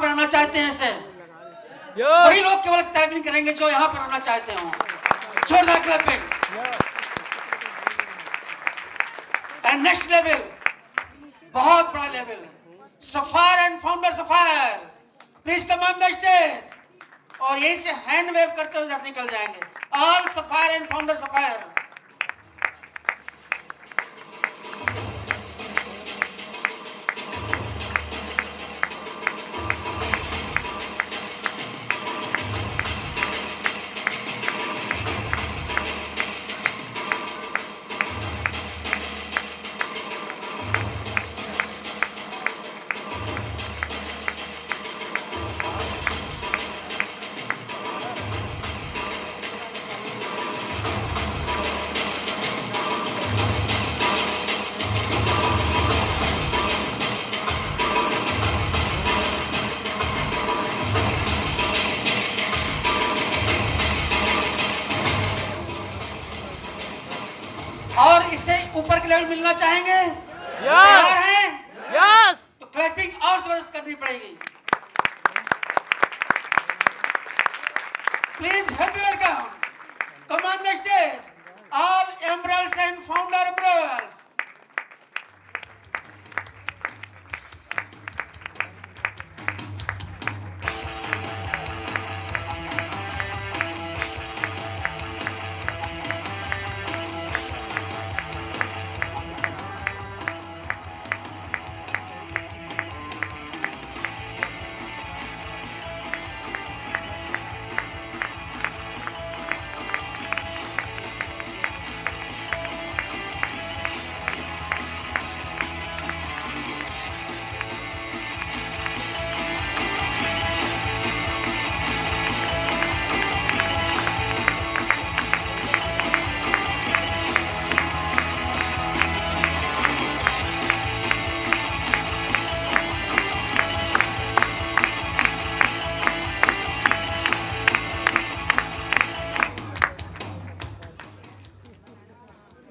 पर आना चाहते हैं इसे, वही लोग केवल क्लैपिंग करेंगे जो यहाँ पर आना चाहते हो। जोरदार क्लैपिंग। एंड नेक्स्ट लेवल, बहुत बड़ा level, sapphire and founder sapphire, please come on the stage. और यही से हैंड वेव करते हुए जैसे निकल जाएंगे। All sapphire and founder sapphire. और इससे ऊपर के लेवल मिलना चाहेंगे? तैयार हैं? यस। तो क्लैपिंग और जबरदस्त करनी पड़ेगी। Please help me welcome, come on the stage, all emeralds and founder emeralds.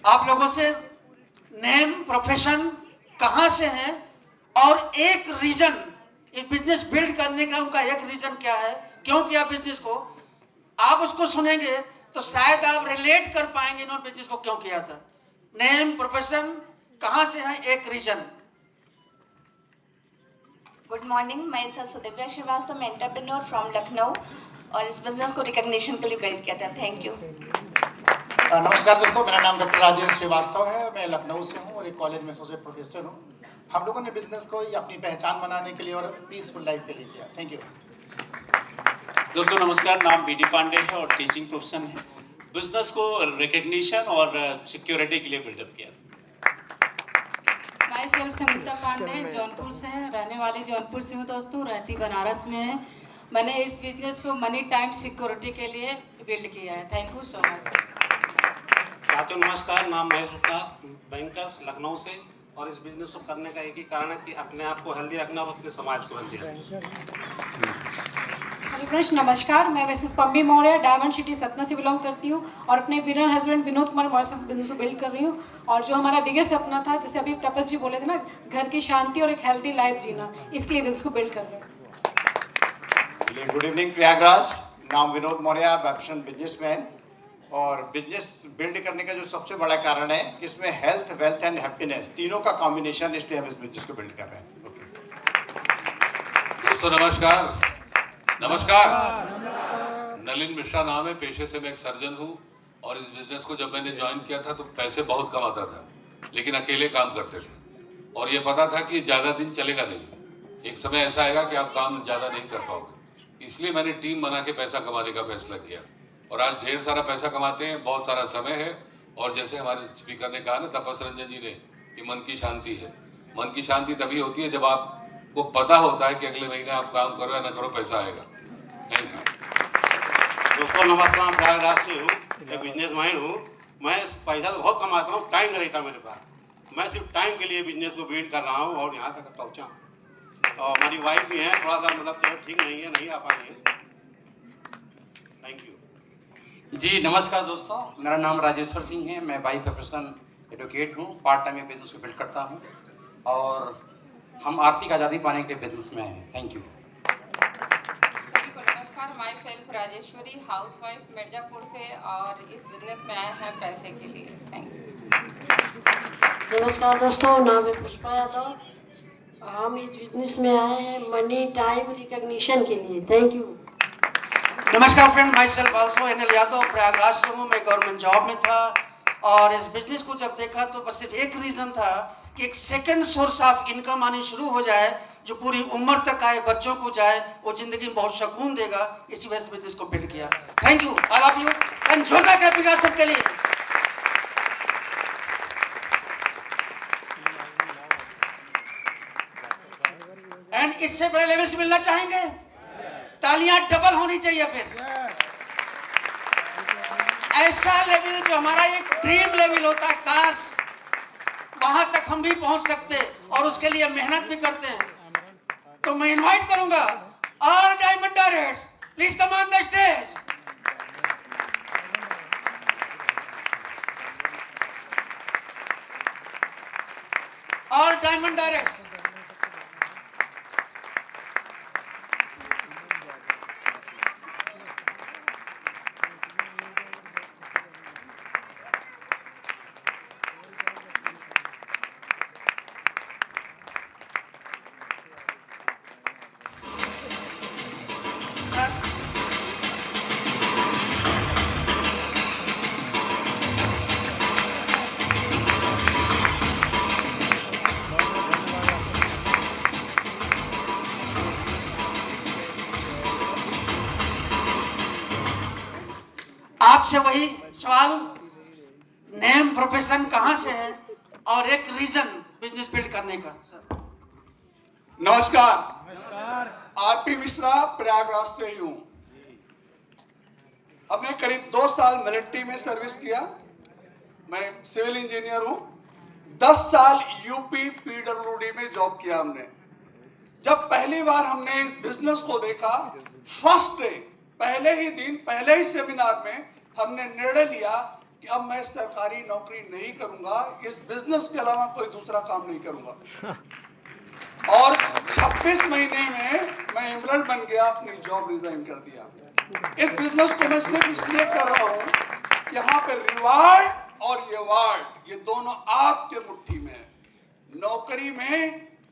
आप लोगों से नेम, प्रोफेशन, कहां से हैं और एक रीजन, ये बिजनेस बिल्ड करने का उनका एक रीजन क्या है, क्यों किया बिजनेस को, आप उसको सुनेंगे तो शायद आप रिलेट कर पाएंगे इन्होंने बिजनेस को क्यों किया था। नेम, प्रोफेशन, कहां से है, एक रीजन। गुड मॉर्निंग, मैं सर सुदिव्या श्रीवास्तव, मैं एंटरप्रेन्योर फ्रॉम लखनऊ और इस बिजनेस को रिकॉग्निशन के लिए बिल्ड किया था। Thank you. नमस्कार दोस्तों, मेरा नाम डॉक्टर राजेश श्रीवास्तव है। मैं लखनऊ से हूँ और एक कॉलेज में एसोसिएट प्रोफेसर हूँ। हम लोगों ने बिजनेस को अपनी पहचान बनाने के लिए और पीसफुल लाइफ के लिए किया। Thank you. दोस्तों नमस्कार, नाम बीडी पांडे है और टीचिंग प्रोफेशन है। बिजनेस को रिकग्निशन और सिक्योरिटी के लिए बिल्डअप किया। मैं सेल्फ संगीता पांडे जौनपुर से है, रहने वाली जौनपुर से हूँ दोस्तों, रहती बनारस में है। मैंने इस बिजनेस को मनी टाइम सिक्योरिटी के लिए बिल्ड किया है। Thank you so much. साथियों नमस्कार, नाम महेश गुप्ता, बैंकर्स लखनऊ से। और इस बिजनेस को करने का एक ही कारण है कि अपने आप को हेल्दी रखना और अपने समाज को हेल्दी रखना। हेलो फ्रेंड्स, नमस्कार। मैं Mrs Pammi Maurya, diamond city Satna से बिलोंग करती हूँ और अपने विनर हस्बैंड विनोद कुमार मौर्य से बिजनेस को बिल्ड कर रही हूँ। और जो हमारा बिगेस्ट सपना था, जैसे अभी तपस जी बोले थे ना, घर की शांति और एक हेल्दी लाइफ जीना, इसके लिए बिजनेस को बिल्ड कर रहे हैं। गुड इवनिंग प्रयागराज, नाम विनोद मौर्य, प्रोफेशनल बिजनेसमैन। और बिजनेस बिल्ड करने का जो सबसे बड़ा कारण है, इसमें हेल्थ, वेल्थ एंड हैप्पीनेस तीनों का कॉम्बिनेशन, इसलिए हम इस बिजनेस को बिल्ड कर रहे हैं। दोस्तों नमस्कार, नलिन मिश्रा नाम है, पेशे से मैं एक सर्जन हूँ। और इस बिजनेस को जब मैंने ज्वाइन किया था तो पैसे बहुत कमाता था, लेकिन अकेले काम करते थे और ये पता था कि ज़्यादा दिन चलेगा नहीं, एक समय ऐसा आएगा कि आप काम ज़्यादा नहीं कर पाओगे। इसलिए मैंने टीम बना के पैसा कमाने का फैसला किया और आज ढेर सारा पैसा कमाते हैं, बहुत सारा समय है। और जैसे हमारे स्पीकर ने कहा ना, तपस रंजन जी ने, कि मन की शांति है। मन की शांति तभी होती है जब आपको पता होता है कि अगले महीने आप काम करो या ना करो, पैसा आएगा। Thank you. दोस्तों नमस्कार, प्रयागराज से हूँ, एक बिजनेस मैन हूँ। मैं पैसा तो बहुत कमाता हूँ, टाइम नहीं रहता मेरे पास। मैं सिर्फ टाइम के लिए बिजनेस को बिल्ड कर रहा हूँ और यहाँ तक पहुँचा हूँ। और हमारी वाइफ भी है, थोड़ा सा मतलब ठीक नहीं है, नहीं आ पाई है। Thank you. जी नमस्कार दोस्तों, मेरा नाम राजेश्वर सिंह है। मैं बाई प्रोफेशन एडवोकेट हूँ, पार्ट टाइम में बिजनेस को बिल्ड करता हूँ और हम आर्थिक आज़ादी पाने के लिए बिजनेस में आए हैं। Thank you. My self Rajeshwari, housewife Mirzapur से, और इस बिजनेस में आए हैं पैसे के लिए। Thank you. नमस्कार दोस्तों, नाम है पुष्पा यादव। हम इस बिजनेस में आए हैं मनी टाइम रिकॉग्निशन के लिए। Thank you. नमस्कार friend, my self also N L Yadav, Prayagraj से हूँ। मैं गवर्नमेंट जॉब में था और इस बिजनेस को जब देखा तो बस सिर्फ एक रीज़न था कि एक सेकंड सोर्स ऑफ इनकम आनी शुरू हो जाए जो पूरी उम्र तक आए, बच्चों को जाए, वो जिंदगी में बहुत सुकून देगा। इसी वजह से बिजनेस को बिल्ड किया। Thank you all of you and जोरदार क्लैपिंग आप सबके लिए। एंड इससे बड़े लेवल से मिलना चाहेंगे? तालियां डबल होनी चाहिए। फिर ऐसा लेवल जो हमारा एक ड्रीम लेवल होता है, काश वहां तक हम भी पहुंच सकते और उसके लिए मेहनत भी करते हैं। तो मैं इनवाइट करूंगा all diamond directors, please come on the stage. All diamond directors, आपसे वही सवाल, नेम प्रोफेशन कहां से है और एक रीजन बिजनेस बिल्ड करने का। सर नमस्कार, आरपी मिश्रा प्रयागराज से ही हूँ। हमने करीब 2 साल मिलिट्री में सर्विस किया। मैं सिविल इंजीनियर हूँ। 10 साल यूपी पीडब्ल्यूडी में जॉब किया हमने। जब पहली बार हमने इस बिजनेस को देखा, फर्स्ट डे, पहले ही दिन, पहले ही सेमिनार में हमने निर्णय लिया कि अब मैं सरकारी नौकरी नहीं करूंगा, इस बिजनेस के अलावा कोई दूसरा काम नहीं करूंगा। और 26 महीने में मैं एम्प्लॉय बन गया, अपनी जॉब रिजाइन कर दिया। इस बिजनेस को मैं सिर्फ इसलिए कर रहा हूं, यहाँ पे रिवार्ड और ये वार्ड, ये दोनों आपके मुट्ठी में है। नौकरी में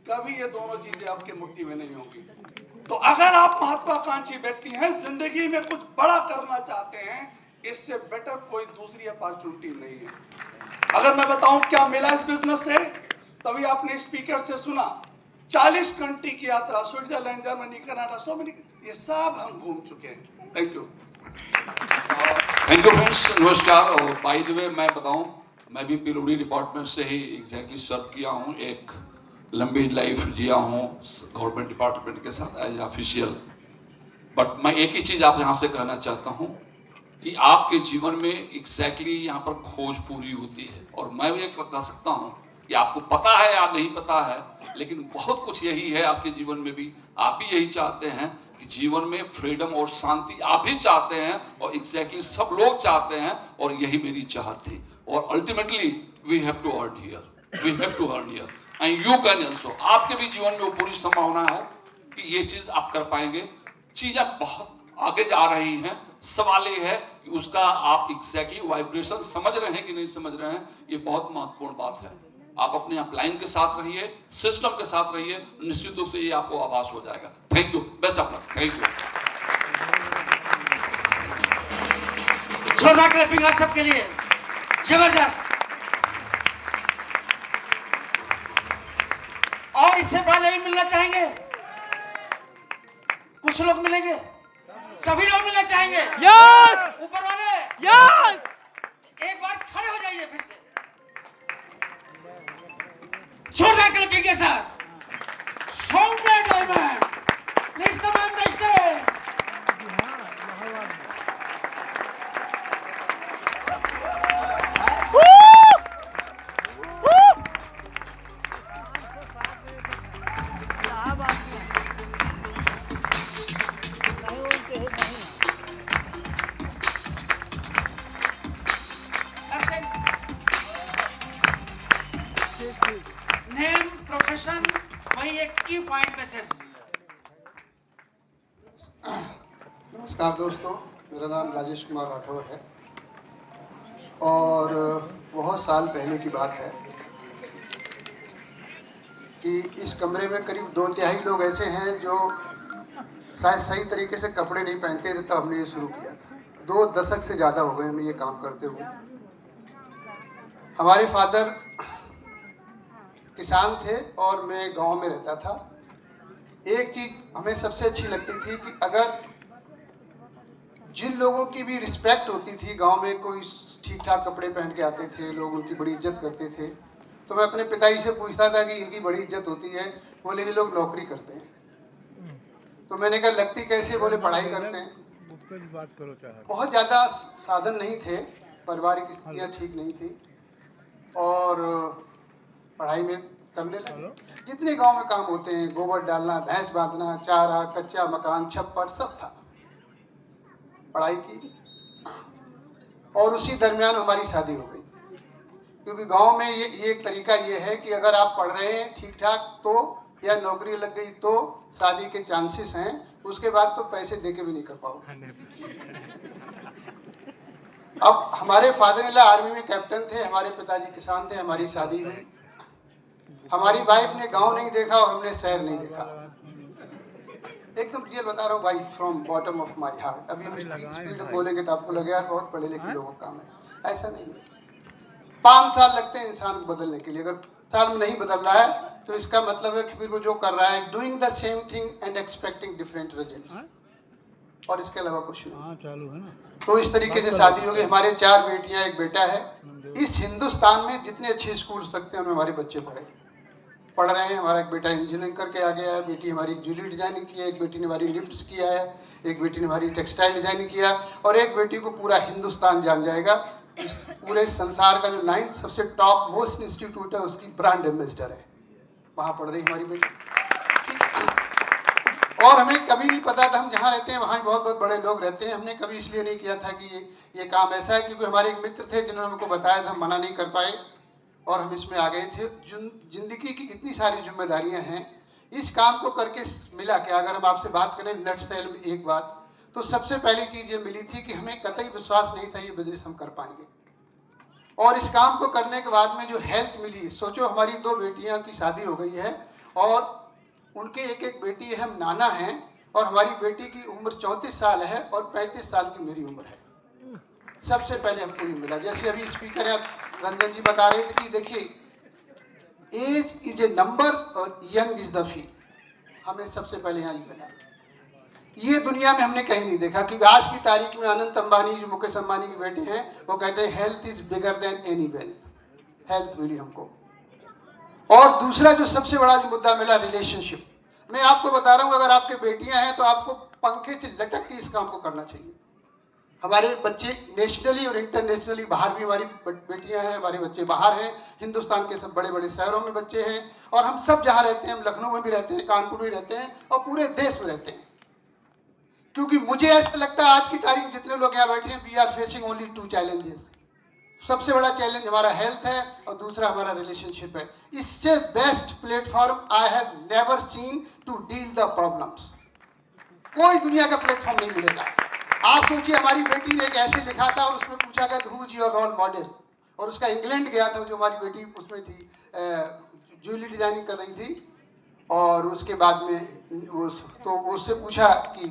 कभी ये दोनों चीजें आपके मुट्ठी में नहीं होगी। तो अगर आप महत्वाकांक्षी व्यक्ति हैं, जिंदगी में कुछ बड़ा करना चाहते हैं, इससे बेटर कोई दूसरी अपॉर्चुनिटी नहीं है। अगर मैं बताऊं क्या मिला इस बिजनेस से, तभी आपने स्पीकर से सुना 40 कंट्री की यात्रा, Switzerland, Germany, Canada, so many, ये सब हम घूम चुके हैं। Thank you. Thank you friends, नमस्कार। और बाय द वे मैं बताऊं, मैं भी पीडब्ल्यूडी डिपार्टमेंट से ही एग्जैक्टली सर्व किया हूं। एक लंबी लाइफ जिया हूं गवर्नमेंट डिपार्टमेंट के साथ एज ऑफिशियल। बट मैं एक ही चीज़ आप यहाँ से कहना चाहता हूँ कि आपके जीवन में एग्जैक्टली यहाँ पर खोज पूरी होती है। और मैं भी एक कह सकता हूँ कि आपको पता है या नहीं पता है, लेकिन बहुत कुछ यही है आपके जीवन में भी। आप भी यही चाहते हैं कि जीवन में फ्रीडम और शांति आप भी चाहते हैं, और एग्जैक्टली सब लोग चाहते हैं, और यही मेरी चाहत थी। और ultimately we have to earn here, we have to earn here and you can also. आपके भी जीवन में वो पूरी संभावना है कि ये चीज़ आप कर पाएंगे। चीज़ें बहुत आगे जा रही हैं, सवाल ये है कि उसका आप एग्जैक्टली वाइब्रेशन समझ रहे हैं कि नहीं समझ रहे हैं। ये बहुत महत्वपूर्ण बात है। आप अपने अपलाइन के साथ रहिए, सिस्टम के साथ रहिए, निश्चित रूप से ये आपको आभास हो जाएगा। Thank you, best of luck. Thank you. जोरदार क्लैपिंग आप सबके लिए, जबरदस्त। और इससे बड़ा लेवल मिलना चाहेंगे? कुछ लोग मिलेंगे, सभी लोग मिलना चाहेंगे? यस। ऊपर वाले यस। एक बार खड़े हो जाइए फिर से जोरदार क्लैपिंग के साथ। Sounded diamond, please come on the stage. Name, profession, वही एक की पॉइंट मैसेज। नमस्कार दोस्तों, मेरा नाम राजेश कुमार राठौर है और बहुत साल पहले की बात है कि इस कमरे में करीब 2/3 लोग ऐसे हैं जो शायद सही तरीके से कपड़े नहीं पहनते थे, तब हमने ये शुरू किया था। 2 दशक से ज़्यादा हो गए हमें ये काम करते हुए। हमारे फादर किसान थे और मैं गांव में रहता था। एक चीज़ हमें सबसे अच्छी लगती थी कि अगर जिन लोगों की भी रिस्पेक्ट होती थी, गांव में कोई ठीक ठाक कपड़े पहन के आते थे, लोग उनकी बड़ी इज्जत करते थे, तो मैं अपने पिताजी से पूछता था कि इनकी बड़ी इज्जत होती है। बोले ये लोग नौकरी करते हैं। तो मैंने कहा लगती कैसे? बोले पढ़ाई करते हैं। बहुत ज़्यादा साधन नहीं थे, पारिवारिक स्थितियाँ ठीक नहीं थी और पढ़ाई में करने लगे। जितने गांव में काम होते हैं, गोबर डालना, भैंस बांधना, चारा, कच्चा मकान, छप्पर, सब था। पढ़ाई की और उसी दरमियान हमारी शादी हो गई। क्योंकि गांव में ये एक तरीका ये है कि अगर आप पढ़ रहे हैं ठीक ठाक तो, या नौकरी लग गई तो शादी के चांसेस हैं, उसके बाद तो पैसे दे के भी नहीं कर पाओगे। अब हमारे फादर इन लॉ आर्मी में कैप्टन थे, हमारे पिताजी किसान थे, हमारी शादी हुई। हमारी वाइफ ने गांव नहीं देखा और हमने शहर नहीं देखा। एकदम रियल बता रहा हूँ भाई, from bottom of my heart. अभी हम स्पीड में बोलेंगे तो आपको लगेगा बहुत पढ़े लिखे लोगों का काम है। ऐसा नहीं है। 5 साल लगते हैं इंसान को बदलने के लिए। अगर साल में नहीं बदल रहा है तो इसका मतलब है कि फिर वो जो कर रहा है, doing the same thing and expecting different results, और इसके अलावा कुछ नहीं। चालू है ना। तो इस तरीके से शादी होगी। हमारे 4 बेटियां, 1 बेटा है। इस हिंदुस्तान में जितने अच्छे स्कूल हो सकते हैं उनमें हमारे बच्चे पढ़ रहे हैं। हमारा एक बेटा इंजीनियरिंग करके आ गया है, बेटी हमारी ज्वेलरी डिजाइनिंग की है, एक बेटी ने हमारी लिफ्ट्स किया है, एक बेटी ने हमारी टेक्सटाइल डिजाइनिंग किया, और एक बेटी को पूरा हिंदुस्तान जान जाएगा। इस पूरे संसार का जो 9th सबसे टॉप मोस्ट इंस्टीट्यूट है, उसकी ब्रांड एम्बेसडर है, वहाँ पढ़ रही हमारी बेटी। और हमें कभी नहीं पता था, हम जहाँ रहते हैं वहाँ बहुत बहुत बड़े लोग रहते हैं। हमने कभी इसलिए नहीं किया था कि ये काम ऐसा है, क्योंकि हमारे एक मित्र थे जिन्होंने हमको बताया था, हम मना नहीं कर पाए और हम इसमें आ गए थे। जिंदगी की इतनी सारी जिम्मेदारियां हैं, इस काम को करके मिला क्या? अगर हम आपसे बात करें नटसेल में एक बात, तो सबसे पहली चीज़ ये मिली थी कि हमें कतई विश्वास नहीं था ये बिजनेस हम कर पाएंगे। और इस काम को करने के बाद में जो हेल्थ मिली, सोचो हमारी 2 बेटियां की शादी हो गई है और उनके एक बेटी है, हम नाना हैं, और हमारी बेटी की उम्र 34 साल है और 35 साल की मेरी उम्र है। सबसे पहले हमको ये मिला। जैसे अभी स्पीकर है रंजन जी बता रहे थे कि देखिए एज इज ए नंबर और यंग इज द फील्ड। हमें सबसे पहले यहाँ मिला। ये दुनिया में हमने कहीं नहीं देखा, क्योंकि आज की तारीख में अनंत अंबानी जो मुकेश अंबानी के बेटे हैं, वो कहते हैं health is bigger than any wealth. Health मिली हमको। और दूसरा जो सबसे बड़ा जो मुद्दा मिला, रिलेशनशिप। मैं आपको बता रहा हूँ, अगर आपके बेटियां हैं तो आपको पंखे से लटक के इस काम को करना चाहिए। हमारे बच्चे नेशनली और इंटरनेशनली बाहर भी हमारी बेटियां हैं, हमारे बच्चे बाहर हैं, हिंदुस्तान के सब बड़े बड़े शहरों में बच्चे हैं, और हम सब जहाँ रहते हैं, हम लखनऊ में भी रहते हैं, कानपुर में रहते हैं, और पूरे देश में रहते हैं। क्योंकि मुझे ऐसा लगता है आज की तारीख में जितने लोग यहाँ बैठे हैं, we are facing only 2 challenges. सबसे बड़ा चैलेंज हमारा हेल्थ है और दूसरा हमारा रिलेशनशिप है। इससे best platform I have never seen to deal the problems. कोई दुनिया का प्लेटफॉर्म नहीं मिलेगा। आप सोचिए, हमारी बेटी ने एक ऐसे लिखा था और उसमें पूछा गया who is your role model, और उसका इंग्लैंड गया था, जो हमारी बेटी उसमें थी, ज्वेलरी डिजाइनिंग कर रही थी, और उसके बाद में तो उससे पूछा कि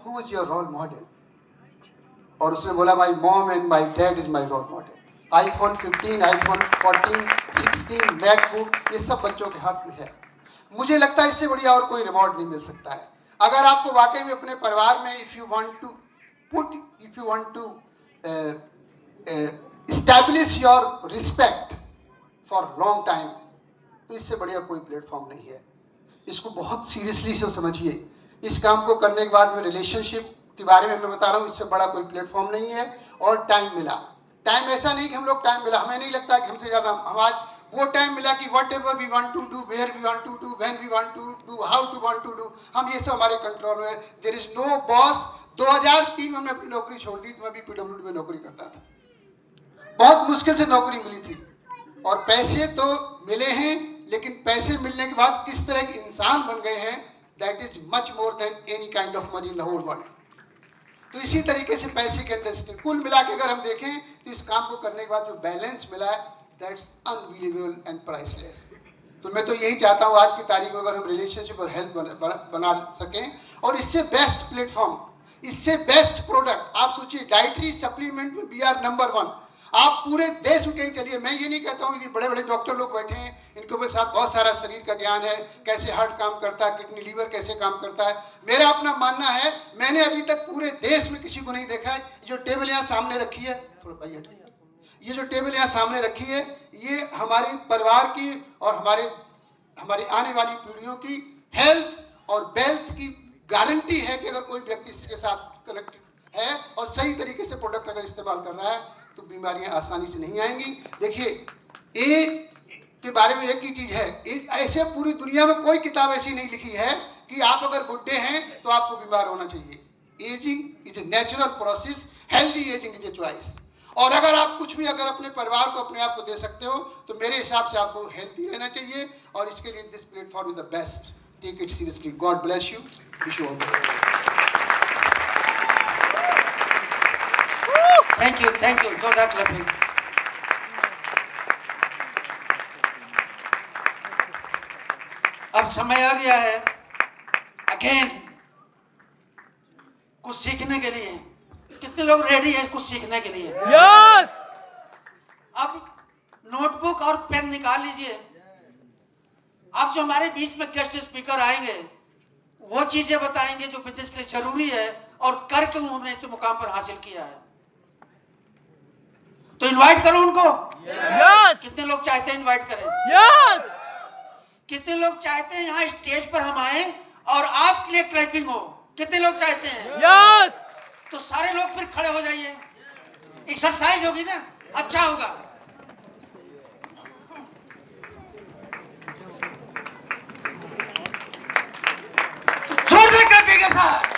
who is your role model, और उसने बोला my mom and my dad is my role model. iPhone 15, iPhone 14, 16, MacBook, ये सब बच्चों के हाथ में है। मुझे लगता है इससे बढ़िया और कोई रिवॉर्ड नहीं मिल सकता है। अगर आपको वाकई में अपने परिवार में if you want to establish your respect for long time, तो इससे बढ़िया कोई प्लेटफॉर्म नहीं है। इसको बहुत सीरियसली से समझिए। इस काम को करने के बाद में रिलेशनशिप के बारे में मैं बता रहा हूँ, इससे बड़ा कोई प्लेटफॉर्म नहीं है। और टाइम मिला। टाइम ऐसा नहीं कि हम लोग टाइम मिला, हमें नहीं लगता कि हमसे ज़्यादा, हम आज वो टाइम मिला कि whatever we want to do, where we want to do, when we want to do, how to want to do, हम ये सब हमारे कंट्रोल में है। There is no boss. 2003 में हमने अपनी नौकरी छोड़ दी, तो मैं भी PWD में नौकरी करता था। बहुत मुश्किल से नौकरी मिली थी, और पैसे तो मिले हैं, लेकिन पैसे मिलने के बाद किस तरह के इंसान बन गए हैं that is much more than any kind of money in the whole world. तो इसी तरीके से पैसे के अंडरस्टैंडिंग कुल मिला के अगर हम देखें तो इस काम को करने के बाद जो बैलेंस मिला है दैट्स अनबिलीवेबल एंड प्राइसलेस। तो मैं तो यही चाहता हूँ आज की तारीख में अगर हम रिलेशनशिप और हेल्थ बना सकें, और इससे बेस्ट प्लेटफॉर्म, इससे बेस्ट प्रोडक्ट, आप सोचिए डाइटरी सप्लीमेंट में वी आर नंबर 1। आप पूरे देश में कहीं चलिए, मैं ये नहीं कहता हूँ कि बड़े बड़े डॉक्टर लोग बैठे हैं, इनके साथ बहुत सारा शरीर का ज्ञान है, कैसे हार्ट काम करता है, किडनी लीवर कैसे काम करता है। मेरा अपना मानना है, मैंने अभी तक पूरे देश में किसी को नहीं देखा है। जो टेबल यहाँ सामने रखी है, थोड़ा भाई हटिए, ये जो टेबल यहाँ सामने रखी है, ये हमारे परिवार की और हमारी आने वाली पीढ़ियों की हेल्थ और वेल्थ की गारंटी है कि अगर कोई व्यक्ति इसके साथ कनेक्ट है और सही तरीके से प्रोडक्ट अगर इस्तेमाल कर रहा है तो बीमारियां आसानी से नहीं आएंगी। देखिए, ए के बारे में एक ही चीज़ है, ऐसे पूरी दुनिया में कोई किताब ऐसी नहीं लिखी है कि आप अगर बुढ़े हैं तो आपको बीमार होना चाहिए। Ageing is a natural process, healthy ageing is a choice. और अगर आप कुछ भी अगर अपने परिवार को, अपने आप को दे सकते हो तो मेरे हिसाब से आपको हेल्दी रहना चाहिए, और इसके लिए this platform is the best. Take it seriously. God bless you. Wish you all the best. Thank you, जोरदार क्लैपिंग। अब समय आ गया है अगेन कुछ सीखने के लिए। कितने लोग रेडी हैं कुछ सीखने के लिए? यस। अब नोटबुक और पेन निकाल लीजिए। अब जो हमारे बीच में गेस्ट स्पीकर आएंगे वो चीजें बताएंगे जो बिजनेस के लिए जरूरी है और करके उन्होंने तो मुकाम पर हासिल किया है। तो इनवाइट करो उनको। यस। कितने लोग चाहते हैं इनवाइट करें? यस। कितने लोग चाहते हैं यहाँ स्टेज पर हम आए और आपके लिए क्लैपिंग हो? कितने लोग चाहते हैं? यस। तो सारे लोग फिर खड़े हो जाइए, एक्सरसाइज होगी ना, अच्छा होगा। छोड़ दे क्लैपिंग के साथ।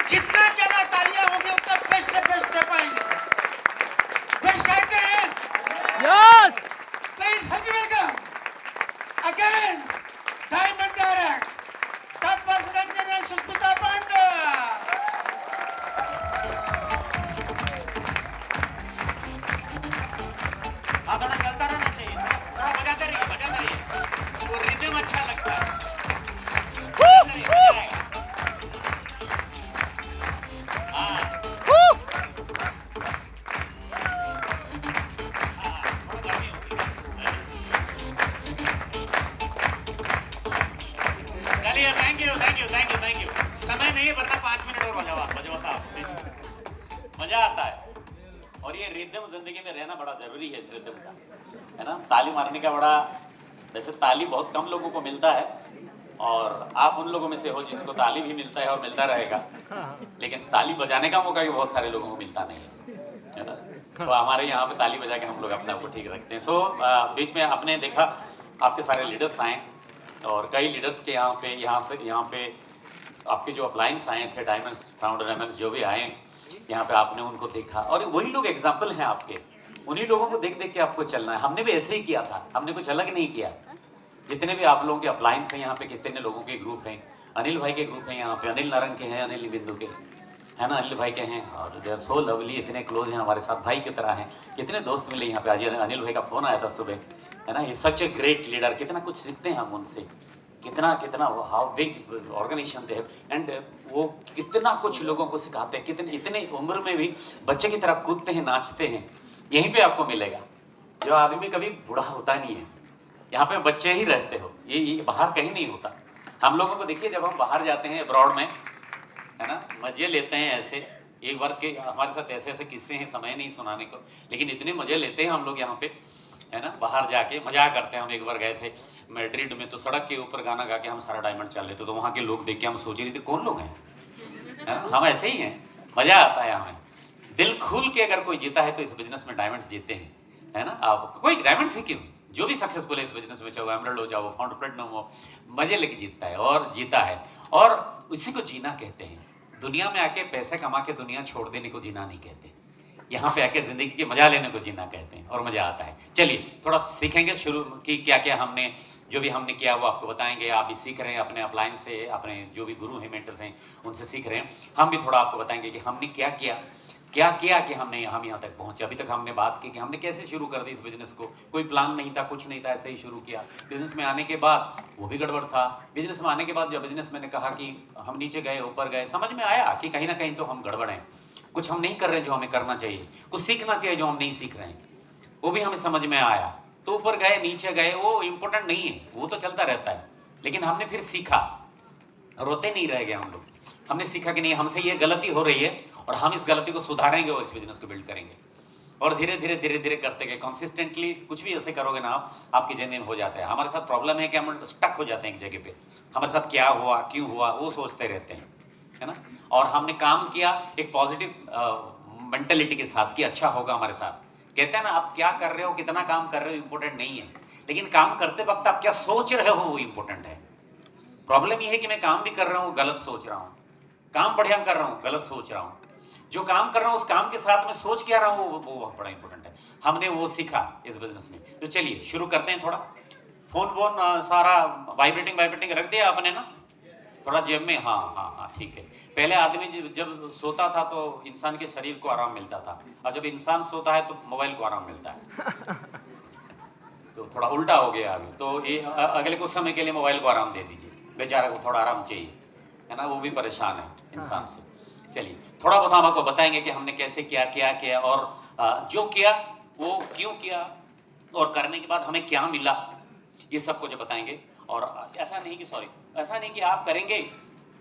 जितना ज्यादा तालियां होंगी उतना बेस्ट से बेस्ट दे पाएंगे। बेस्ट चाहते हैं? Yes. Please help me welcome again diamond direct Tapas Ranjan and Sushmita Pandey. आप थोड़ा चलता रहना चाहिए, थोड़ा बजाते रहिए, वो रिदम अच्छा लगता है। Thank you. समय नहीं है वरना 5 मिनट और बजाता आपसे मजा आता है। और ये रिदम जिंदगी में रहना बड़ा जरूरी है, इस रिदम का, है ना। ताली मारने का बड़ा, वैसे ताली बहुत कम लोगों को मिलता है और आप उन लोगों में से हो जिनको ताली भी मिलता है और मिलता रहेगा, लेकिन ताली बजाने का मौका भी बहुत सारे लोगों को मिलता नहीं है ना। तो हमारे यहाँ पे ताली बजा के हम लोग अपने आप को ठीक रखते हैं। सो बीच में आपने देखा आपके सारे लीडर्स आए और कई लीडर्स के यहाँ पे आपके जो अपलाइंस आए थे, डायमंड्स फाउंडर डायमंड्स जो भी आए यहाँ पे, आपने उनको देखा और वही लोग एग्जाम्पल हैं आपके। उन्हीं लोगों को देख देख के आपको चलना है। हमने भी ऐसे ही किया था, हमने कुछ अलग नहीं किया। जितने भी आप लोगों के अपलाइंस हैं यहाँ पे, कितने लोगों के ग्रुप हैं, अनिल भाई के ग्रुप हैं यहाँ पे, अनिल नारंग के हैं, अनिल बिंदु के, है ना, अनिल भाई के हैं और दे आर सो लवली, इतने क्लोज हैं हमारे साथ, भाई की तरह हैं। कितने दोस्त मिले यहाँ पे। आज अनिल भाई का फोन आया था सुबह, है ना। He such a great leader. कितना कुछ सीखते हैं हम उनसे, कितना how big organisation they and वो कितना कुछ लोगों को सिखाते हैं। कितने इतने उम्र में भी बच्चे की तरह कूदते हैं, नाचते हैं। यहीं पे आपको मिलेगा। जो आदमी कभी बूढ़ा होता नहीं है, यहाँ पे बच्चे ही रहते हो। ये बाहर कहीं नहीं होता। हम लोगों को देखिए, जब हम बाहर जाते हैं अब्रॉड में, है ना, मजे लेते हैं ऐसे। एक बार के हमारे साथ ऐसे ऐसे किस्से हैं, समय नहीं सुनाने को, लेकिन इतने मजे लेते हैं हम लोग यहाँ पे, है ना। बाहर जाके मजा करते हैं। हम एक बार गए थे मैड्रिड में, तो सड़क के ऊपर गाना गा के हम सारा डायमंड चल रहे थे। तो वहाँ के लोग देख के हम सोच रहे थे कौन लोग हैं, है ना। हम ऐसे ही हैं, मजा आता है हमें। दिल खोल के अगर कोई जीता है तो इस बिजनेस में डायमंड्स जीते हैं, है ना। आप कोई डायमंड्स ही क्यों, जो भी सक्सेसफुल है इस बिजनेस में, चाहे एमरल्ड हो, चाहे वो फाउंडर प्लेटिनम हो, मजे लेके जीतता है और जीता है। और इसी को जीना कहते हैं। दुनिया में आके पैसे कमा के दुनिया छोड़ देने को जीना नहीं कहते। यहाँ पे आके ज़िंदगी के मज़ा लेने को जीना कहते हैं और मज़ा आता है। चलिए थोड़ा सीखेंगे शुरू की क्या क्या हमने जो भी हमने किया वो आपको बताएंगे। आप भी सीख रहे हैं अपने अपलाइन से, अपने जो भी गुरु हैं मेंटर्स हैं उनसे सीख रहे हैं। हम भी थोड़ा आपको बताएंगे कि हमने क्या किया कि हम यहाँ तक पहुँचे। अभी तक हमने बात की कि हमने कैसे शुरू कर दी इस बिज़नेस को। कोई प्लान नहीं था, कुछ नहीं था, ऐसे ही शुरू किया। बिज़नेस में आने के बाद वो भी गड़बड़ था। बिज़नेस में आने के बाद जब बिज़नेस मैंने कहा कि हम नीचे गए ऊपर गए, समझ में आया कि कहीं ना कहीं तो हम गड़बड़ हैं, कुछ हम नहीं कर रहे जो हमें करना चाहिए, कुछ सीखना चाहिए जो हम नहीं सीख रहे हैं, वो भी हमें समझ में आया। तो ऊपर गए नीचे गए वो इम्पोर्टेंट नहीं है, वो तो चलता रहता है। लेकिन हमने फिर सीखा, रोते नहीं रह गए हम लोग। हमने सीखा कि नहीं हमसे ये गलती हो रही है और हम इस गलती को सुधारेंगे और इस बिजनेस को बिल्ड करेंगे। और धीरे धीरे करते गए कॉन्सिस्टेंटली। कुछ भी ऐसे करोगे ना आप, आपकी ज़िंदगी में हो जाता है। हमारे साथ प्रॉब्लम है कि हम स्टक हो जाते हैं एक जगह पे। हमारे साथ क्या हुआ क्यों हुआ वो सोचते रहते हैं, है ना। और हमने काम किया एक पॉजिटिव मेंटेलिटी के साथ कि अच्छा होगा हमारे साथ। कहते हैं ना आप क्या कर रहे हो, कितना काम कर रहे हो इम्पोर्टेंट नहीं है, लेकिन काम करते वक्त आप क्या सोच रहे हो वो इम्पोर्टेंट है। प्रॉब्लम ये है कि मैं काम भी कर रहा हूँ गलत सोच रहा हूँ, काम बढ़िया कर रहा हूँ गलत सोच रहा हूँ। जो काम कर रहा हूँ उस काम के साथ में सोच क्या रहा हूँ वो बहुत बड़ा इंपॉर्टेंट है। हमने वो सीखा इस बिजनेस में। तो चलिए शुरू करते हैं। थोड़ा फोन सारा वाइब्रेटिंग रख दिया आपने ना, थोड़ा जेब में। हाँ ठीक है। पहले आदमी जब सोता था तो इंसान के शरीर को आराम मिलता था, और जब इंसान सोता है तो मोबाइल को आराम मिलता है। तो थोड़ा उल्टा हो गया अभी। तो ये अगले कुछ समय के लिए मोबाइल को आराम दे दीजिए, बेचारे को थोड़ा आराम चाहिए, है ना। वो भी परेशान है इंसान से। चलिए थोड़ा बहुत हम आपको बताएंगे कि हमने कैसे क्या और जो किया वो क्यों किया और करने के बाद हमें क्या मिला, ये सब कुछ बताएंगे। और ऐसा नहीं कि आप करेंगे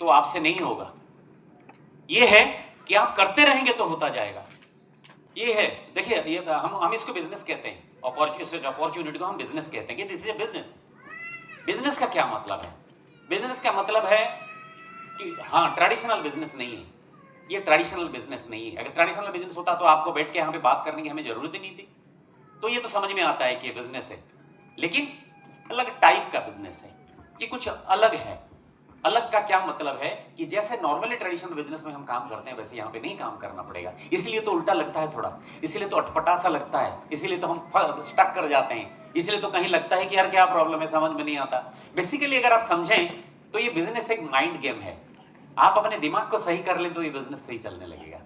तो आपसे नहीं होगा, ये है कि आप करते रहेंगे तो होता जाएगा। ये है, देखिए ये हम इसको बिजनेस कहते हैं। अपॉर्चुनिटी को हम बिजनेस कहते हैं कि this is a business. Business का क्या मतलब है? बिजनेस का मतलब है कि हाँ ट्रेडिशनल बिजनेस नहीं है, ये ट्रेडिशनल बिजनेस नहीं है। अगर ट्रेडिशनल बिजनेस होता तो आपको बैठ के यहाँ पे बात करने की हमें जरूरत ही नहीं थी। तो ये तो समझ में आता है कि ये बिजनेस है, लेकिन अलग टाइप का बिजनेस है, ये कुछ अलग है। अलग का क्या मतलब है कि जैसे नॉर्मली ट्रेडिशनल बिजनेस में हम काम करते हैं वैसे यहाँ पे नहीं काम करना पड़ेगा। इसलिए तो उल्टा लगता है थोड़ा, इसलिए तो अटपटा सा लगता है, इसलिए तो हम स्टक कर जाते हैं, इसलिए तो कहीं लगता है कि यार क्या प्रॉब्लम है, समझ में नहीं आता। बेसिकली अगर आप समझें तो ये बिजनेस एक माइंड गेम है। आप अपने दिमाग को सही कर लें तो ये बिजनेस सही चलने लगेगा।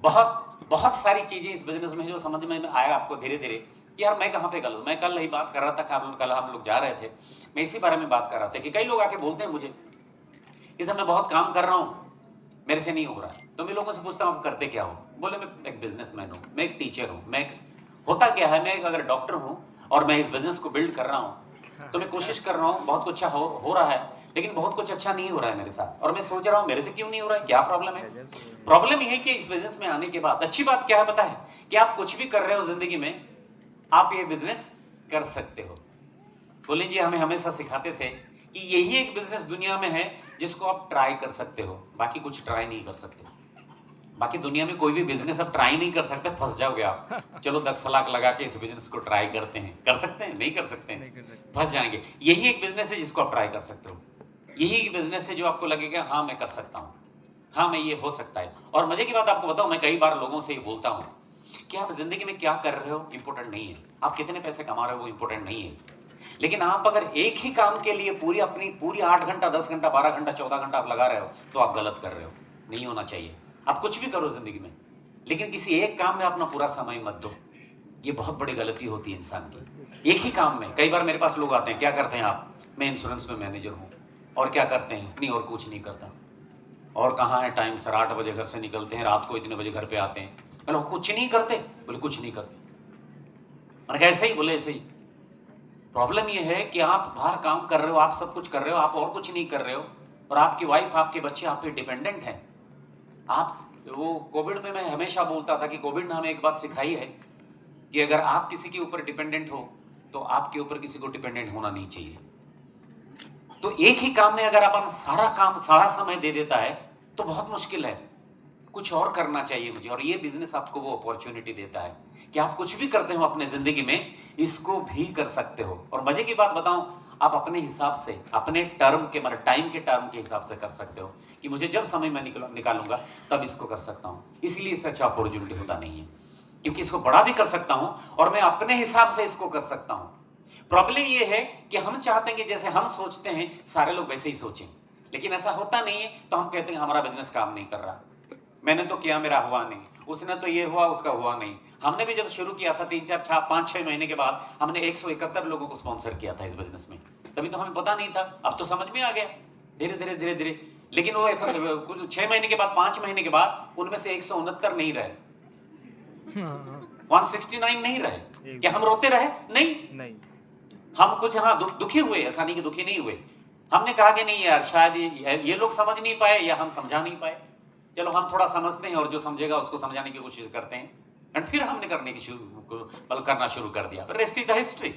बहुत सारी चीजें इस बिजनेस में जो समझ में आएगा आपको धीरे धीरे। यार मैं कहाँ पे गलत, मैं कल ही बात कर रहा था, कल हम लोग जा रहे थे, मैं इसी बारे में बात कर रहा था कि कई लोग आके बोलते हैं मुझे इस मैं बहुत काम कर रहा हूँ, मेरे से नहीं हो रहा। तो मैं लोगों से पूछता हूँ आप करते क्या हो? बोले मैं एक बिजनेसमैन हूँ, मैं एक टीचर हूँ, होता क्या है, मैं अगर डॉक्टर हूँ और मैं इस बिजनेस को बिल्ड कर रहा हूँ तो मैं कोशिश कर रहा हूँ, बहुत कुछ अच्छा हो रहा है, लेकिन बहुत कुछ अच्छा नहीं हो रहा है मेरे साथ। और मैं सोच रहा हूँ मेरे से क्यों नहीं हो रहा है, क्या प्रॉब्लम है? प्रॉब्लम ये है कि इस बिजनेस में आने के बाद अच्छी बात क्या है पता है, कि आप कुछ भी कर रहे हो जिंदगी में आप ये बिजनेस कर सकते हो। बोले जी हमें हमेशा सिखाते थे कि यही एक बिजनेस दुनिया में है जिसको आप ट्राई कर सकते हो, बाकी कुछ ट्राई नहीं कर सकते। बाकी दुनिया में कोई भी बिजनेस आप ट्राई नहीं कर सकते, फंस जाओगे आप। चलो 10 लाख लगा के इस बिजनेस को ट्राई करते हैं, कर सकते हैं? नहीं कर सकते हैं, फंस जाएंगे। यही एक बिजनेस है जिसको आप ट्राई कर सकते हो, यही एक बिजनेस है जो आपको लगेगा हाँ मैं कर सकता हूँ, हाँ मैं ये हो सकता है। और मजे की बात आपको बताऊँ, मैं कई बार लोगों से ये बोलता हूँ कि आप जिंदगी में क्या कर रहे हो इंपॉर्टेंट नहीं है, आप कितने पैसे कमा रहे हो वो इंपॉर्टेंट नहीं है। लेकिन आप अगर एक ही काम के लिए पूरी 8 घंटा 10 घंटा 12 घंटा 14 घंटा आप लगा रहे हो तो आप गलत कर रहे हो, नहीं होना चाहिए। आप कुछ भी करो जिंदगी में, लेकिन किसी एक काम में अपना पूरा समय मत दो, ये बहुत बड़ी गलती होती है इंसान की। एक ही काम में, कई बार मेरे पास लोग आते हैं, क्या करते हैं आप? मैं इंश्योरेंस में मैनेजर हूँ। और क्या करते हैं? नहीं और कुछ नहीं करता। और कहाँ है टाइम सर, 8 बजे घर से निकलते हैं, रात को इतने बजे घर पे आते हैं। मैंने कुछ नहीं करते? बोले कुछ नहीं करते। मैंने कहा ऐसे ही? बोले ऐसे ही। प्रॉब्लम ये है कि आप बाहर काम कर रहे हो, आप सब कुछ कर रहे हो, आप और कुछ नहीं कर रहे हो, और आपकी वाइफ आपके बच्चे आप पे डिपेंडेंट हैं। आप वो कोविड में मैं हमेशा बोलता था कि कोविड ने हमें एक बात सिखाई है कि अगर आप किसी के ऊपर डिपेंडेंट हो तो आपके ऊपर किसी को डिपेंडेंट होना नहीं चाहिए। तो एक ही काम में अगर अपन सारा समय दे देता है तो बहुत मुश्किल है, कुछ और करना चाहिए मुझे। और ये बिजनेस आपको वो अपॉर्चुनिटी देता है कि आप कुछ भी करते हो अपने जिंदगी में, इसको भी कर सकते हो। और मजे की बात बताऊं, आप अपने हिसाब से, अपने टर्म के मतलब टाइम के टर्म के हिसाब से कर सकते हो कि मुझे जब समय मैं निकालूंगा तब इसको कर सकता हूँ। इसलिए इससे अच्छा अपॉर्चुनिटी होता नहीं है, क्योंकि इसको बड़ा भी कर सकता हूँ और मैं अपने हिसाब से इसको कर सकता हूँ। प्रॉब्लम ये है कि हम चाहते हैं कि जैसे हम सोचते हैं सारे लोग वैसे ही सोचें, लेकिन ऐसा होता नहीं है। तो हम कहते हैं हमारा बिजनेस काम नहीं कर रहा, मैंने तो किया मेरा हुआ नहीं, उसने तो ये हुआ उसका हुआ नहीं। हमने भी जब शुरू किया था 3-4-5-6 महीने के बाद हमने 171 लोगों को स्पॉन्सर किया था इस बिजनेस में। तभी तो हमें पता नहीं था, अब तो समझ में आ गया धीरे धीरे धीरे धीरे। लेकिन वो कुछ 6 महीने के बाद 5 महीने के बाद उनमें से 169 नहीं रहे, 169 नहीं रहे। क्या हम रोते रहे? नहीं। हम कुछ दुखी हुए, ऐसा नहीं कि दुखी नहीं हुए। हमने कहा कि नहीं यार, शायद ये लोग समझ नहीं पाए या हम समझा नहीं पाए, चलो हम थोड़ा समझते हैं और जो समझेगा उसको समझाने की कोशिश करते हैं। एंड फिर हमने करना शुरू कर दिया। रेस्ट इज द हिस्ट्री,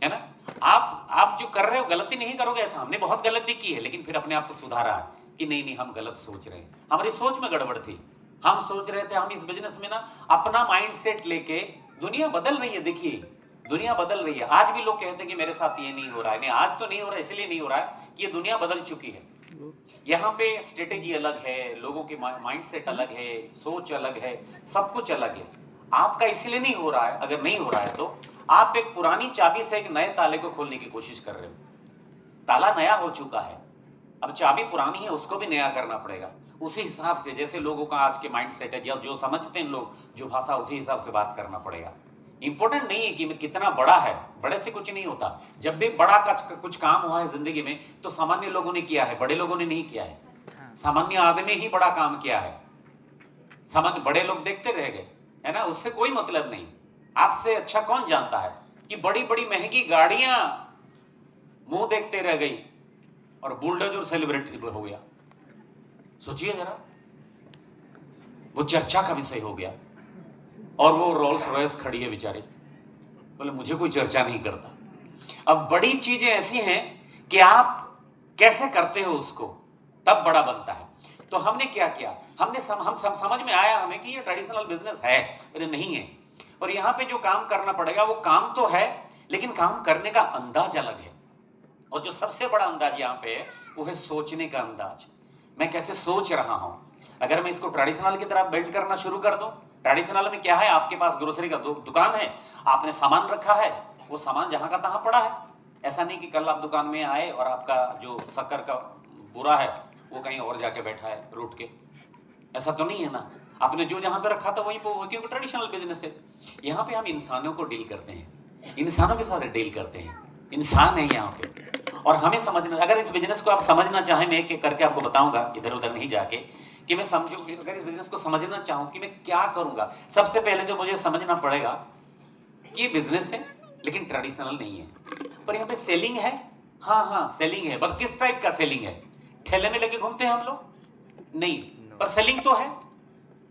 है ना। आप जो कर रहे हो गलती नहीं करोगे ऐसा, हमने बहुत गलती की है, लेकिन फिर अपने आप को सुधारा कि नहीं हम गलत सोच रहे हैं, हमारी सोच में गड़बड़ थी। हम सोच रहे थे हम इस बिजनेस में ना अपना माइंडसेट लेके, दुनिया बदल रही है, देखिए दुनिया बदल रही है। आज भी लोग कहते हैं कि मेरे साथ ये नहीं हो रहा है। नहीं, आज तो नहीं हो रहा है, इसलिए नहीं हो रहा है कि ये दुनिया बदल चुकी है। यहाँ पे स्ट्रेटेजी अलग है, लोगों के माइंडसेट अलग है, सोच अलग है, सब कुछ अलग है। आपका इसलिए नहीं हो रहा है, अगर नहीं हो रहा है तो आप एक पुरानी चाबी से एक नए ताले को खोलने की कोशिश कर रहे हो। ताला नया हो चुका है, अब चाबी पुरानी है, उसको भी नया करना पड़ेगा। उसी हिसाब से जैसे लोगों का आज के माइंडसेट है, जो समझते हैं लोग जो भाषा, उसी हिसाब से बात करना पड़ेगा। इंपॉर्टेंट नहीं है कि मैं कितना बड़ा है, बड़े से कुछ नहीं होता। जब भी बड़ा का कुछ काम हुआ है जिंदगी में तो सामान्य लोगों ने किया है, बड़े लोगों ने नहीं किया है। सामान्य आदमी ही बड़ा काम किया है, सामान्य बड़े लोग देखते रह गए, है ना। उससे कोई मतलब नहीं। आपसे अच्छा कौन जानता है कि बड़ी बड़ी महंगी गाड़ियां मुंह देखते रह गई और बुलडोजर सेलिब्रिटी हो गया। सोचिए जरा, वो चर्चा का विषय हो गया और वो रोल्स रॉयस खड़ी है बेचारी, बोले मुझे कोई चर्चा नहीं करता। अब बड़ी चीजें ऐसी हैं कि आप कैसे करते हो उसको, तब बड़ा बनता है। तो हमने क्या किया, हम समझ में आया हमें कि ये ट्रेडिशनल बिजनेस है, अरे नहीं है। और यहाँ पे जो काम करना पड़ेगा वो काम तो है, लेकिन काम करने का अंदाज अलग है। और जो सबसे बड़ा अंदाज यहाँ पे है वो है सोचने का अंदाज। मैं कैसे सोच रहा हूं। अगर मैं इसको ट्रेडिशनल की तरह बिल्ड करना शुरू कर दूं, ट्रेडिशनल में क्या है, आपके पास ग्रोसरी का दुकान है, आपने सामान रखा है, वो सामान जहां का तहां पड़ा है। ऐसा नहीं कि कल आप दुकान में आए और आपका जो शक्कर का बुरा है वो कहीं और जाके बैठा है रूट के, ऐसा तो नहीं है ना। आपने जो जहां पे रखा था वहीं पर, क्योंकि ट्रेडिशनल बिजनेस है। यहाँ पे हम इंसानों को डील करते हैं, इंसानों के साथ डील करते हैं, इंसान है यहाँ पे। और हमें समझना, अगर इस बिजनेस को आप समझना चाहें, मैं एक करके आपको बताऊंगा इधर उधर नहीं जाके, कि मैं समझूं, अगर इस बिजनेस को समझना चाहूं कि मैं क्या करूंगा, सबसे पहले जो मुझे समझना पड़ेगा कि ये बिजनेस है लेकिन ट्रेडिशनल नहीं है। पर यहाँ पे सेलिंग है, हाँ सेलिंग है, पर किस टाइप का सेलिंग है? ठेले में लेके घूमते हैं हम लोग? नहीं, पर सेलिंग तो है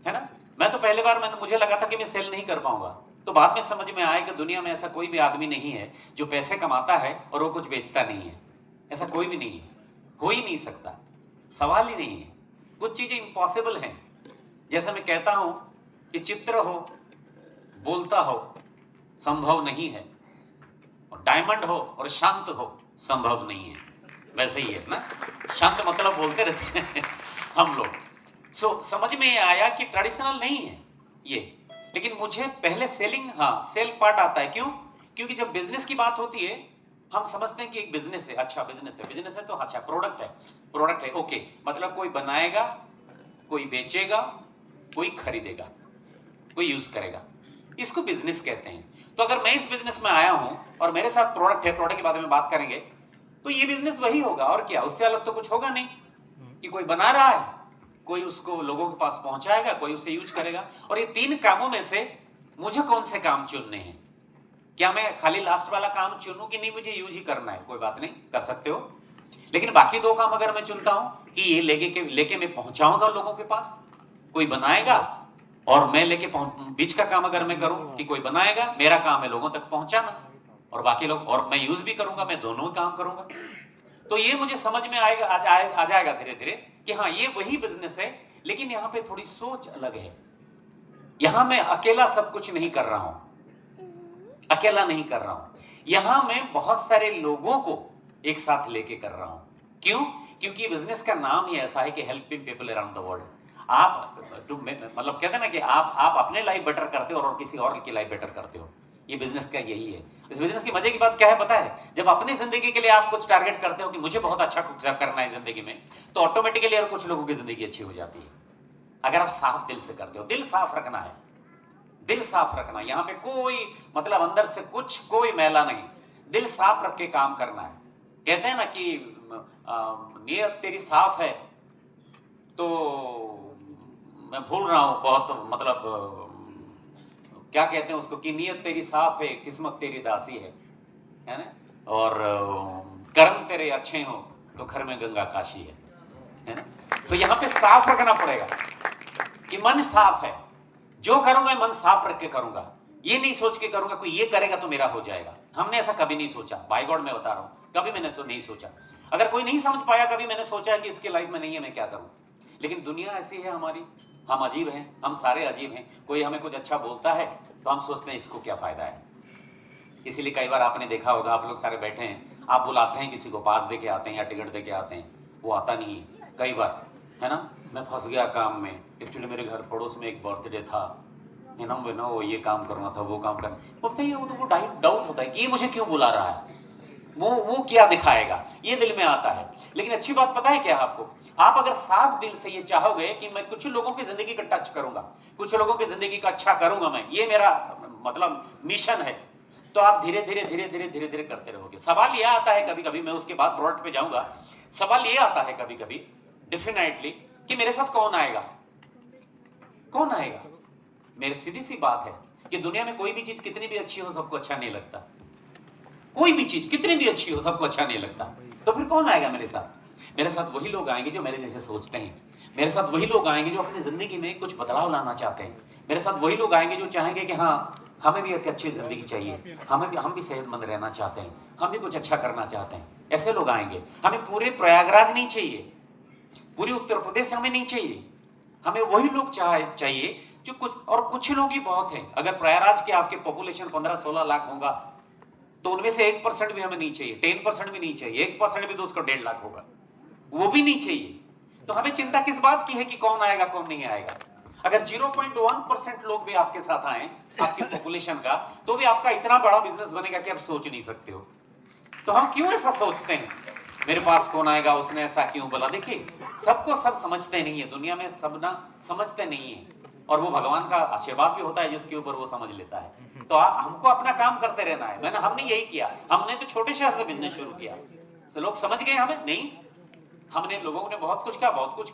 ना। मैं तो पहले बार मुझे लगा था कि मैं सेल नहीं कर पाऊंगा, तो बाद में समझ में आया कि दुनिया में ऐसा कोई भी आदमी नहीं है जो पैसे कमाता है और वो कुछ बेचता नहीं है। ऐसा कोई भी नहीं है, हो ही नहीं सकता, सवाल ही नहीं है। कुछ चीजें इम्पॉसिबल हैं। जैसे मैं कहता हूं कि चित्र हो, बोलता हो, संभव नहीं है, और डायमंड हो और शांत हो, संभव नहीं है। वैसे ही है ना, शांत मतलब बोलते रहते हैं हम लोग। समझ में आया कि ट्रेडिशनल नहीं है ये, लेकिन मुझे पहले सेलिंग, सेल पार्ट आता है। क्यों? क्योंकि जब बिजनेस की बात होती है हम समझते हैं कि एक बिजनेस है, अच्छा बिजनेस है तो अच्छा प्रोडक्ट है, ओके, मतलब कोई बनाएगा, कोई बेचेगा, कोई खरीदेगा, कोई यूज करेगा, इसको बिजनेस कहते हैं। तो अगर मैं इस बिजनेस में आया हूं और मेरे साथ प्रोडक्ट है, प्रोडक्ट के बारे में बात करेंगे, तो ये बिजनेस वही होगा और क्या, उससे अलग तो कुछ होगा नहीं। कि कोई बना रहा है, कोई उसको लोगों के पास पहुंचाएगा, कोई उसे यूज करेगा। और ये 3 कामों में से मुझे कौन से काम चुनने हैं? क्या मैं खाली लास्ट वाला काम चुनूं कि नहीं मुझे यूज ही करना है? कोई बात नहीं, कर सकते हो। लेकिन बाकी 2 काम अगर मैं चुनता हूं कि ये लेके मैं पहुंचाऊंगा लोगों के पास, कोई बनाएगा और मैं लेके बीच का काम अगर मैं करूं कि कोई बनाएगा, मेरा काम है लोगों तक पहुंचाना, और बाकी लोग, और मैं यूज भी करूंगा, मैं दोनों ही काम करूंगा। तो ये मुझे समझ में आएगा, आ जाएगा धीरे धीरे कि हाँ ये वही बिजनेस है, लेकिन यहाँ पे थोड़ी सोच अलग है। यहाँ मैं अकेला सब कुछ नहीं कर रहा हूं, अकेला नहीं कर रहा हूं। यहां मैं बहुत सारे लोगों को एक साथ लेके कर रहा हूं। क्यों? क्योंकि बिजनेस का नाम ही ऐसा है कि helping people around the world. आप मतलब कहते हैं ना कि आप अपने लाइफ बेटर करते हो और किसी और की लाइफ बेटर करते हो। ये बिजनेस का यही है। इस बिजनेस की मजे की बात क्या है पता है? जब अपनी जिंदगी के लिए आप कुछ टारगेट करते हो कि मुझे बहुत अच्छा कुछ करना है जिंदगी में, तो ऑटोमेटिकली और कुछ लोगों की जिंदगी अच्छी हो जाती है। अगर आप साफ दिल से करते हो, दिल साफ रखना है, दिल साफ रखना। यहाँ पे कोई मतलब अंदर से कुछ कोई मैला नहीं, दिल साफ रख के काम करना है। कहते हैं ना कि नीयत तेरी साफ है, तो मैं भूल रहा हूं बहुत, मतलब क्या कहते हैं उसको, कि नीयत तेरी साफ है, किस्मत तेरी दासी है ना, और कर्म तेरे अच्छे हो तो घर में गंगा काशी है ना। तो यहाँ पे साफ रखना पड़ेगा कि मन साफ है, जो करूंगा मन साफ रख के करूंगा, ये नहीं सोच के करूंगा कोई ये करेगा तो मेरा हो जाएगा। हमने ऐसा कभी नहीं सोचा, बाय गॉड मैं बता रहा हूं, कभी मैंने नहीं सोचा। अगर कोई नहीं समझ पाया, कभी मैंने सोचा है कि इसके लाइफ में नहीं है, मैं क्या करूं। लेकिन दुनिया ऐसी है हमारी, हम अजीब हैं, हम सारे अजीब हैं। कोई हमें कुछ अच्छा बोलता है तो हम सोचते हैं इसको क्या फायदा है। इसीलिए कई बार आपने देखा होगा, आप लोग सारे बैठे हैं, आप बुलाते हैं किसी को, पास दे के आते हैं या टिकट दे के आते हैं, वो आता नहीं है कई बार, है ना। मैं फंस गया काम में, एक्चुअली मेरे घर पड़ोस में एक बर्थडे था, है ना, वो ये काम करना था, वो काम करना, वो बताइए, वो डाउट होता है कि ये मुझे क्यों बुला रहा है, वो क्या दिखाएगा, ये दिल में आता है। लेकिन अच्छी बात पता है क्या आपको, आप अगर साफ दिल से ये चाहोगे कि मैं कुछ लोगों की जिंदगी का टच करूंगा, कुछ लोगों की जिंदगी का अच्छा करूंगा, मैं ये मेरा मतलब मिशन है, तो आप धीरे धीरे धीरे धीरे धीरे धीरे करते रहोगे। सवाल ये आता है कभी कभी, मैं उसके बाद प्रोडक्ट पे जाऊंगा, सवाल ये आता है कभी कभी डेफिनेटली कि मेरे साथ कौन आएगा, कौन आएगा। मेरी सीधी सी बात है कि दुनिया में कोई भी चीज कितनी भी अच्छी हो सबको अच्छा नहीं लगता, कोई भी चीज कितनी भी अच्छी हो सबको अच्छा नहीं लगता। तो फिर कौन आएगा मेरे साथ? मेरे साथ वही लोग आएंगे जो मेरे जैसे सोचते हैं, मेरे साथ वही लोग आएंगे जो अपनी जिंदगी में कुछ बदलाव लाना चाहते हैं, मेरे साथ वही लोग आएंगे जो चाहेंगे कि हाँ हमें भी एक अच्छी जिंदगी चाहिए, हम भी सेहतमंद रहना चाहते हैं, हम भी कुछ अच्छा करना चाहते हैं। ऐसे लोग आएंगे। हमें पूरे प्रयागराज नहीं चाहिए, पूरी उत्तर प्रदेश हमें नहीं चाहिए, हमें वही लोग चाहिए जो कुछ लोग ही बहुत हैं। अगर प्रयागराज के आपके पॉपुलेशन 15-16 लाख होगा तो उनमें से 1% भी हमें नहीं चाहिए, 10% भी नहीं चाहिए, 1% भी तो उसको 1.5 लाख होगा, वो भी नहीं चाहिए। तो हमें चिंता किस बात की है कि कौन आएगा कौन नहीं आएगा। अगर 0.1% लोग भी आपके साथ आए आपकी पॉपुलेशन का, तो भी आपका इतना बड़ा बिजनेस बनेगा कि आप सोच नहीं सकते हो। तो हम क्यों ऐसा सोचते हैं, मेरे पास कौन आएगा, उसने ऐसा क्यों बोला। देखिए सबको सब समझते नहीं है, दुनिया में सब ना समझते नहीं है, और वो भगवान का आशीर्वाद भी होता है जिसके ऊपर वो समझ लेता है। तो हमको अपना काम करते रहना है। हमने यही किया, हमने तो छोटे शहर से बिजनेस शुरू किया, तो लोग समझ गए हमें नहीं, हमने लोगों ने बहुत कुछ कहा, बहुत कुछ कहा।